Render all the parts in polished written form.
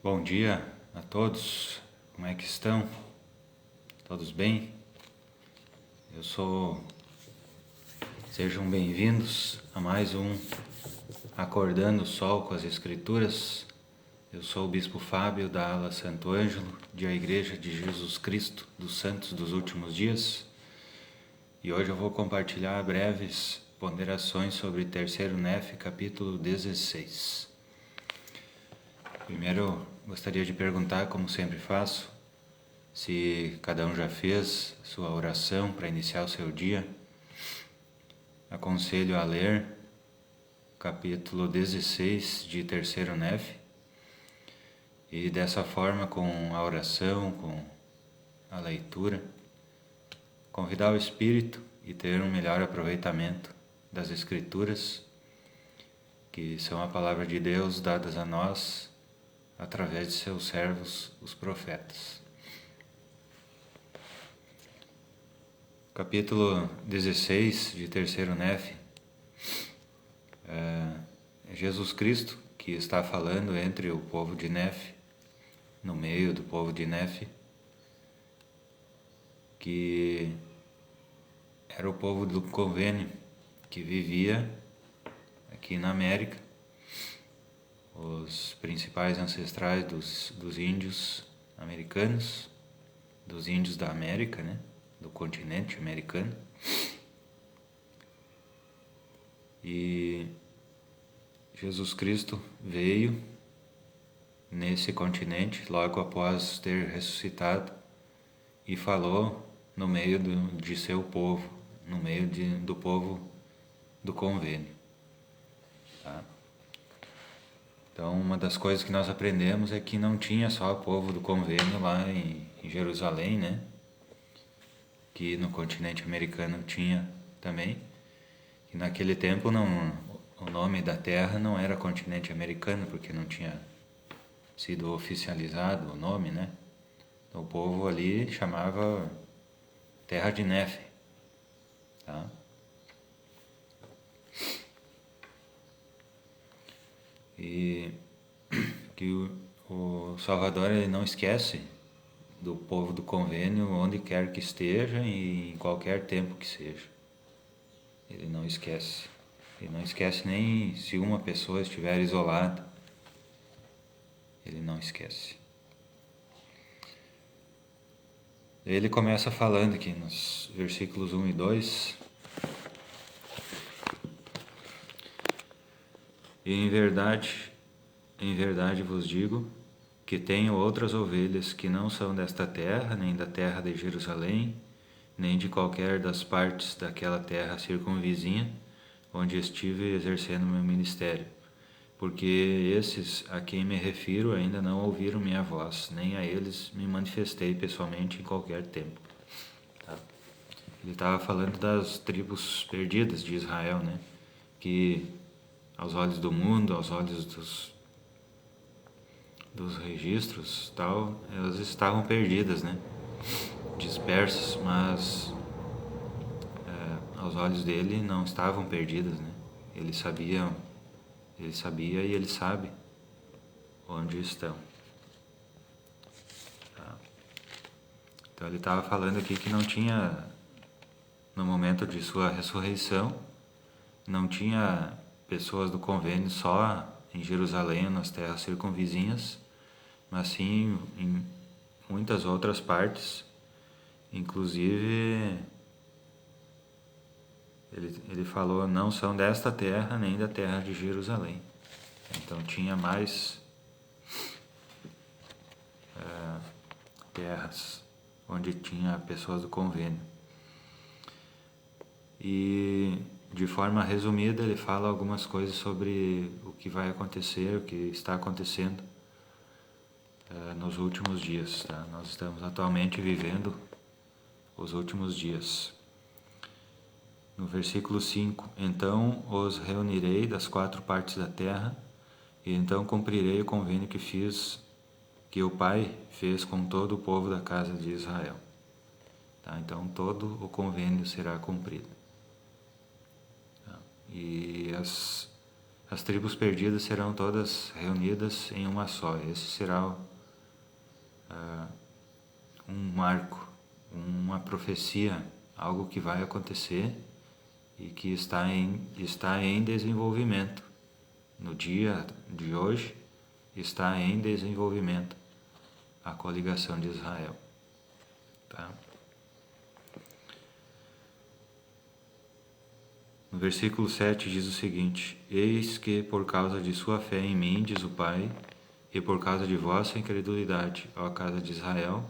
Bom dia a todos, como é que estão? Todos bem? Sejam bem-vindos a mais um Acordando o Sol com as Escrituras. Eu sou o Bispo Fábio da ala Santo Ângelo, de A Igreja de Jesus Cristo dos Santos dos Últimos Dias. E hoje eu vou compartilhar breves ponderações sobre 3º Nef, capítulo 16. Primeiro, gostaria de perguntar, como sempre faço, se cada um já fez sua oração para iniciar o seu dia. Aconselho a ler capítulo 16 de 3º Nef e dessa forma, com a oração, com a leitura, convidar o Espírito e ter um melhor aproveitamento das Escrituras, que são a palavra de Deus dadas a nós através de seus servos, os profetas. Capítulo 16 de 3º Nef, é Jesus Cristo que está falando entre o povo de Nef, no meio do povo de Nef, que era o povo do convênio, que vivia aqui na América, os principais ancestrais dos índios americanos, dos índios da América, né? Do continente americano. E Jesus Cristo veio nesse continente logo após ter ressuscitado e falou no meio de seu povo, no meio do povo do convênio. Tá? Então, uma das coisas que nós aprendemos é que não tinha só o povo do convênio lá em Jerusalém, né? Que no continente americano tinha também. E naquele tempo o nome da terra não era continente americano, porque não tinha sido oficializado o nome, né? Então o povo ali chamava Terra de Nef, tá? E que o Salvador, ele não esquece do povo do convênio onde quer que esteja e em qualquer tempo que seja. Ele não esquece. Ele não esquece nem se uma pessoa estiver isolada. Ele não esquece. Ele começa falando aqui nos versículos 1 e 2. E em verdade vos digo que tenho outras ovelhas que não são desta terra, nem da terra de Jerusalém, nem de qualquer das partes daquela terra circunvizinha, onde estive exercendo meu ministério. Porque esses a quem me refiro ainda não ouviram minha voz, nem a eles me manifestei pessoalmente em qualquer tempo. Tá? Ele estava falando das tribos perdidas de Israel, né? Que aos olhos do mundo, aos olhos dos registros, tal, elas estavam perdidas, né? Dispersas, mas aos olhos dele não estavam perdidas, né? Ele sabia e ele sabe onde estão. Tá? Então ele estava falando aqui que não tinha, no momento de sua ressurreição, não tinha pessoas do convênio só em Jerusalém, nas terras circunvizinhas, mas sim em muitas outras partes, inclusive ele falou, não são desta terra nem da terra de Jerusalém. Então tinha mais terras onde tinha pessoas do convênio. E de forma resumida ele fala algumas coisas sobre o que vai acontecer, o que está acontecendo nos últimos dias. Tá? Nós estamos atualmente vivendo os últimos dias. No versículo 5, então os reunirei das 4 partes da terra, e então cumprirei o convênio que o Pai fez com todo o povo da casa de Israel. Tá? Então todo o convênio será cumprido. Tá? E as as tribos perdidas serão todas reunidas em uma só. Esse será um marco, uma profecia, algo que vai acontecer e que está em desenvolvimento. No dia de hoje está em desenvolvimento a coligação de Israel. Tá? No versículo 7 diz o seguinte: Eis que por causa de sua fé em mim, diz o Pai, e por causa de vossa incredulidade, ó casa de Israel,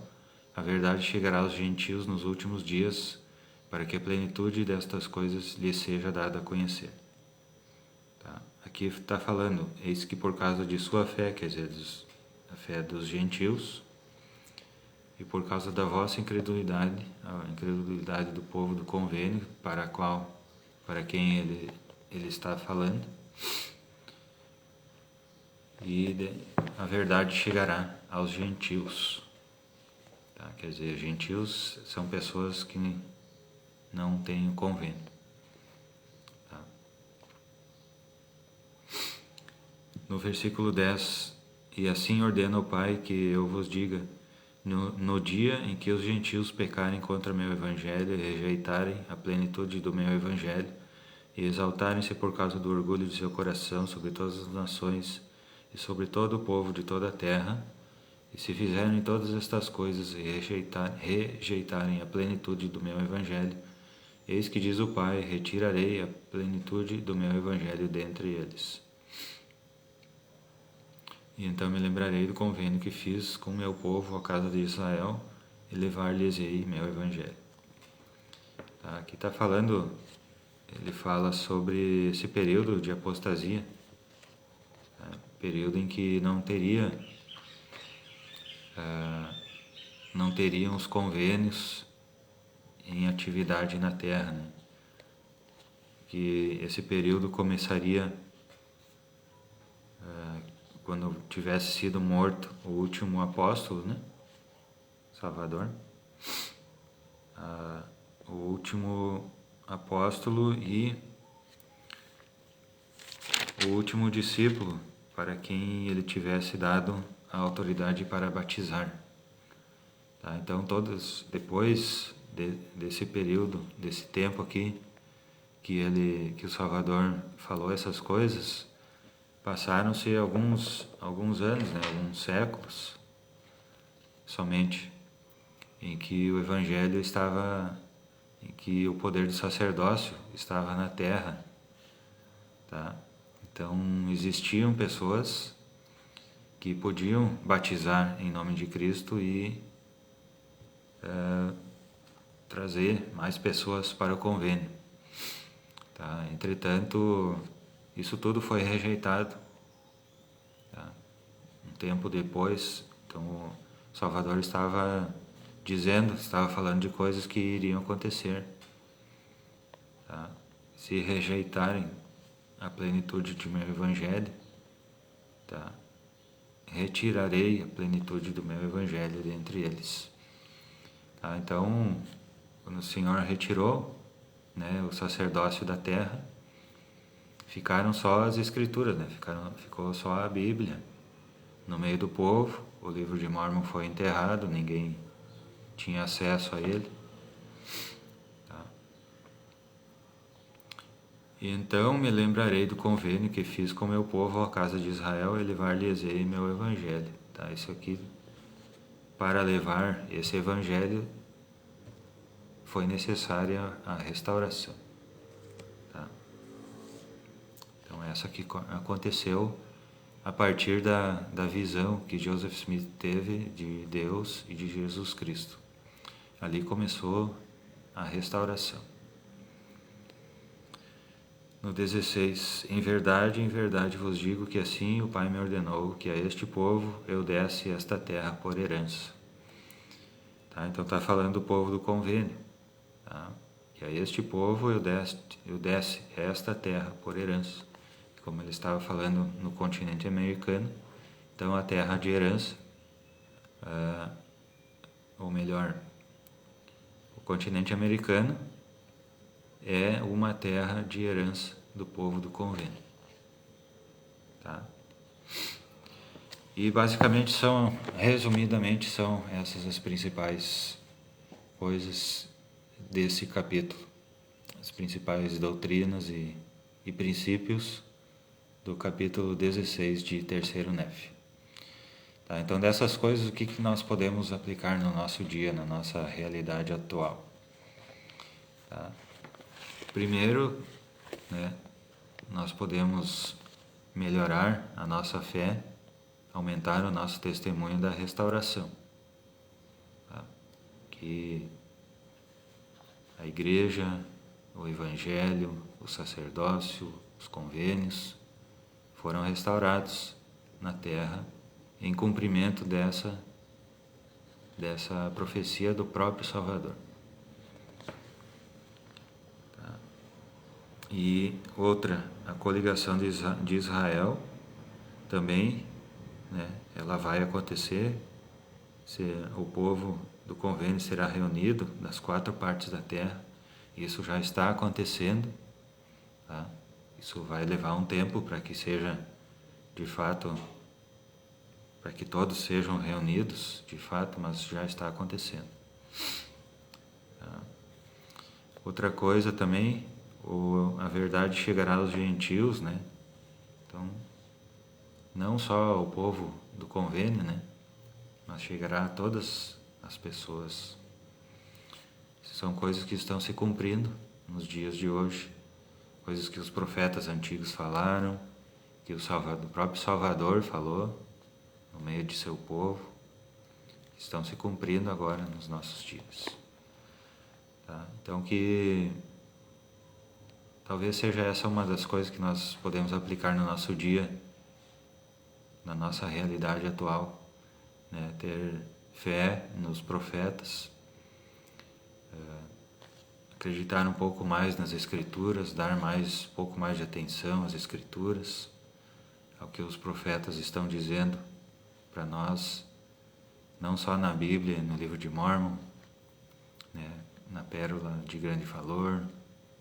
a verdade chegará aos gentios nos últimos dias, para que a plenitude destas coisas lhes seja dada a conhecer. Tá? Aqui está falando, eis que por causa de sua fé, quer dizer, a fé dos gentios, e por causa da vossa incredulidade, a incredulidade do povo do convênio, para quem ele está falando, e a verdade chegará aos gentios. Tá? Quer dizer, gentios são pessoas que não têm o convênio. Tá? No versículo 10, e assim ordena o Pai que eu vos diga, no dia em que os gentios pecarem contra meu evangelho e rejeitarem a plenitude do meu evangelho e exaltarem-se por causa do orgulho de seu coração sobre todas as nações e sobre todo o povo de toda a terra, e se fizerem todas estas coisas e rejeitarem a plenitude do meu evangelho, eis que diz o Pai, retirarei a plenitude do meu evangelho dentre eles. E então me lembrarei do convênio que fiz com meu povo, a casa de Israel, e levar-lhes-ei meu evangelho. Tá? Aqui está falando, ele fala sobre esse período de apostasia, tá? Período em que não teriam os convênios em atividade na terra, né? Que esse período começaria quando tivesse sido morto o último apóstolo, né? Salvador, o último apóstolo e o último discípulo para quem ele tivesse dado a autoridade para batizar. Tá? Então, todos depois desse período, desse tempo aqui que o Salvador falou essas coisas, passaram-se alguns anos, né? Alguns séculos somente, em que o Evangelho estava, em que o poder do sacerdócio estava na terra. Tá? Então, existiam pessoas que podiam batizar em nome de Cristo e trazer mais pessoas para o convênio. Tá? Entretanto, isso tudo foi rejeitado. Tá? Um tempo depois, então o Salvador estava falando de coisas que iriam acontecer. Tá? Se rejeitarem a plenitude de meu evangelho, tá? Retirarei a plenitude do meu evangelho dentre eles. Tá? Então, quando o Senhor retirou, né, o sacerdócio da terra, ficaram só as escrituras, né? Ficou só a Bíblia no meio do povo. O livro de Mórmon foi enterrado, ninguém tinha acesso a ele. Tá? E então me lembrarei do convênio que fiz com meu povo, a casa de Israel, e levar-lhes-ei meu evangelho. Tá? Isso aqui, para levar esse evangelho, foi necessária a restauração. Tá? Então essa aqui aconteceu a partir da visão que Joseph Smith teve de Deus e de Jesus Cristo. Ali começou a restauração. No 16, em verdade vos digo que assim o Pai me ordenou que a este povo eu desse esta terra por herança. Tá? Então está falando do povo do convênio. Tá? Que a este povo eu desse esta terra por herança. Como ele estava falando no continente americano, então a terra de herança, ou melhor, o continente americano é uma terra de herança do povo do convênio. tá? E basicamente resumidamente, são essas as principais coisas desse capítulo, as principais doutrinas e princípios do capítulo 16 de Terceiro Nef. Tá? Então, dessas coisas, o que nós podemos aplicar no nosso dia, na nossa realidade atual? Tá? Primeiro, né, nós podemos melhorar a nossa fé, aumentar o nosso testemunho da restauração. Tá? Que a igreja, o evangelho, o sacerdócio, os convênios foram restaurados na terra em cumprimento dessa profecia do próprio Salvador. Tá? E outra, a coligação de Israel também, né, ela vai acontecer, o povo do convênio será reunido das 4 partes da terra. Isso já está acontecendo, tá? Isso vai levar um tempo para que seja, de fato, para que todos sejam reunidos, de fato, mas já está acontecendo. Tá? Outra coisa também, a verdade chegará aos gentios, né? Então, não só ao povo do convênio, né? Mas chegará a todas as pessoas. São coisas que estão se cumprindo nos dias de hoje, coisas que os profetas antigos falaram, que o próprio Salvador falou no meio de seu povo, estão se cumprindo agora nos nossos dias. Tá? Então, que talvez seja essa uma das coisas que nós podemos aplicar no nosso dia, na nossa realidade atual, né? Ter fé nos profetas, acreditar um pouco mais nas Escrituras, dar um pouco mais de atenção às Escrituras, ao que os profetas estão dizendo para nós, não só na Bíblia, no livro de Mórmon, né, na Pérola de Grande Valor,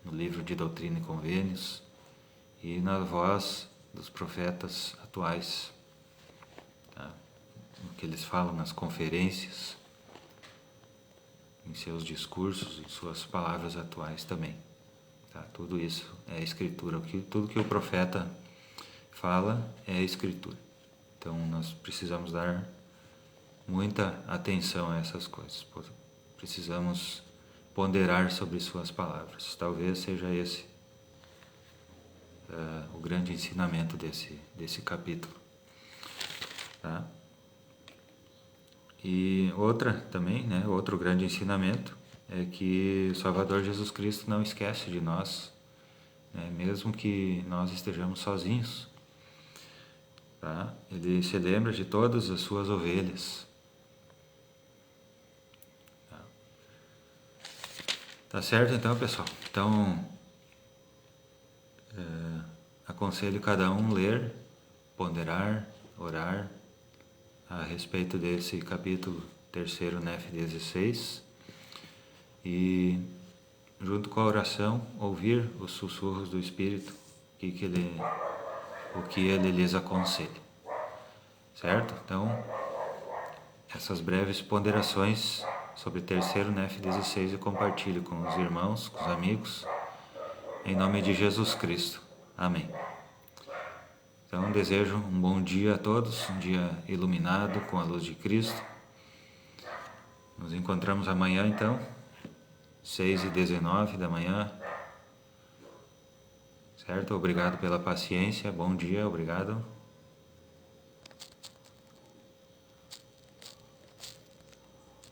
no livro de Doutrina e Convênios e na voz dos profetas atuais, tá? O que eles falam nas conferências, em seus discursos, em suas palavras atuais também. Tá? Tudo isso é Escritura. Tudo que o profeta fala é Escritura. Então nós precisamos dar muita atenção a essas coisas. Precisamos ponderar sobre suas palavras. Talvez seja esse o grande ensinamento desse capítulo. Tá? E outra também, né, outro grande ensinamento é que o Salvador Jesus Cristo não esquece de nós, né, mesmo que nós estejamos sozinhos. Tá? Ele se lembra de todas as suas ovelhas. Tá certo então, pessoal? Então, aconselho cada um ler, ponderar, orar a respeito desse capítulo 3º Nef 16 e, junto com a oração, ouvir os sussurros do Espírito, o que ele lhes aconselha. Certo? Então, essas breves ponderações sobre 3º Nef 16 eu compartilho com os irmãos, com os amigos, em nome de Jesus Cristo. Amém. Então, desejo um bom dia a todos, um dia iluminado com a luz de Cristo. Nos encontramos amanhã, então, 6h19 da manhã. Certo? Obrigado pela paciência. Bom dia, obrigado.